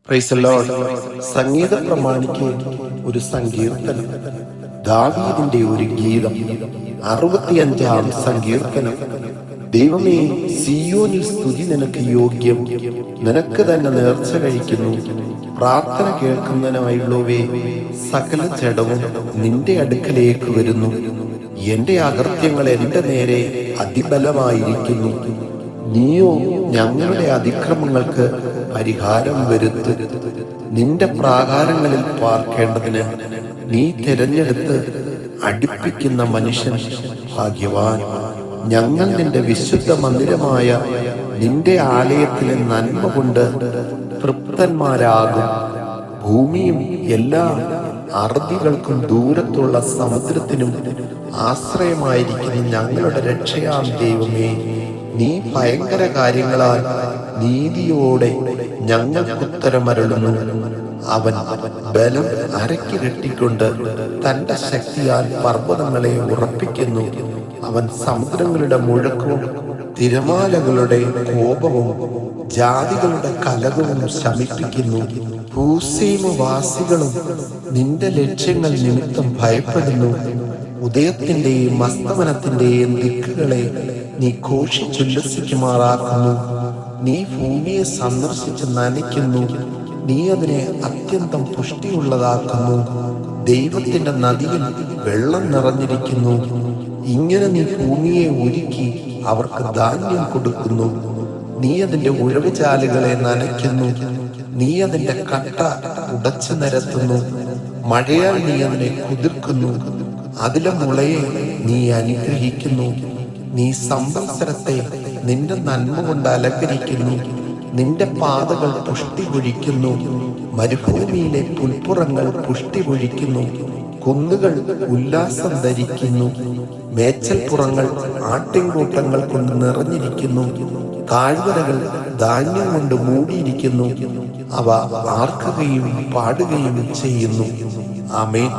Price the Lord. സംഗീത പ്രമാണിക്ക് ഒരു സങ്കീർത്തനം. ദാവീദിന്റെ ഒരു ഗീതം. 65-ാം സങ്കീർത്തനം. ദൈവമേ, സിയോനിൽ സ്തുതി നിനക്ക് യോഗ്യം. നിനക്ക് തന്നെ നേർച്ച കഴിക്കുന്നു. പ്രാർത്ഥന കേൾക്കുന്നതിനായുള്ളവേ, സകല ജഡവും നിന്റെ അടുക്കലേക്ക് വരുന്നു. എന്റെ അകൃത്യങ്ങൾ എന്റെ നേരെ അതിബലമായിരിക്കുന്നു. നീയോ ഞങ്ങളുടെ അതിക്രമങ്ങൾക്ക് പരിഹാരം വരുത്ത്. നിന്റെ പ്രാകാരങ്ങളിൽ പാർക്കേണ്ടതിന് നീ തിരഞ്ഞെടുത്ത് അടുപ്പിക്കുന്ന മനുഷ്യൻ ഭാഗ്യവാൻ. ഞങ്ങൾ നിന്റെ വിശുദ്ധ മന്ദിരമായ നിന്റെ ആലയത്തിലെ നന്മ കൊണ്ട് തൃപ്തന്മാരാകും. ഭൂമിയും എല്ലാ അറുതികൾക്കും ദൂരത്തുള്ള സമുദ്രത്തിനും ആശ്രയമായിരിക്കുന്ന ഞങ്ങളുടെ രക്ഷയാം ദൈവമേ, നീ ഭയങ്കര കാര്യങ്ങളാൽ നീതിയോടെ ഞങ്ങൾക്കുത്തരമരുളുന്നു. അവൻ ബലം അരക്കിരട്ടിക്കൊണ്ട് തന്റെ ശക്തിയാൽ പർവ്വതങ്ങളെ ഉറപ്പിക്കുന്നു. അവൻ സമുദ്രങ്ങളുടെ മുഴക്കവും തിരമാലകളുടെ കോപവും ജാതികളുടെ കലകവും ശമിപ്പിക്കുന്നു. ഭൂസീമവാസികളും നിന്റെ ലക്ഷ്യങ്ങൾ നിമിത്തം ഭയപ്പെടുന്നു. ഉദയത്തിന്റെയും അസ്തമനത്തിന്റെയും ദിക്കുകളെ നീ ഘോഷിച്ചുല്ലസിക്കുമാറാക്കുന്നു. നീ ഭൂമിയെ സന്ദർശിച്ച് നനയ്ക്കുന്നു. നീ അതിനെ അത്യന്തം പുഷ്ടിയുള്ളതാക്കുന്നു. ദൈവത്തിന്റെ നദിയിൽ വെള്ളം നിറഞ്ഞിരിക്കുന്നു. ഇങ്ങനെ നീ ഭൂമിയെ ഒരുക്കി അവർക്ക് ധാന്യം കൊടുക്കുന്നു. നീ അതിന്റെ ഉഴവുചാലുകളെ നനയ്ക്കുന്നു. നീ അതിന്റെ കട്ട ഉടച്ചു നിരത്തുന്നു. മഴയാൽ നീ അതിനെ കുതിർക്കുന്നു. അതിലെ മുളയെ നീ അനുഗ്രഹിക്കുന്നു. നീ സംവത്സരത്തെ നിന്റെ നന്മ കൊണ്ട് അലങ്കരിക്കുന്നു. നിന്റെ പാതകൾ പുഷ്ടി പൊഴിക്കുന്നു. മരുഭൂമിയിലെ പുൽപ്പുറങ്ങൾ പുഷ്ടി പൊഴിക്കുന്നു. കുന്നുകൾ ഉല്ലാസം ധരിക്കുന്നു. മേച്ചൽപ്പുറങ്ങൾ ആട്ടിൻകൂട്ടങ്ങൾ കൊണ്ട് നിറഞ്ഞിരിക്കുന്നു. താഴ്വരകൾ ധാന്യം കൊണ്ട് മൂടിയിരിക്കുന്നു. അവ ആർക്കുകയും പാടുകയും ചെയ്യുന്നു. ആമേൻ.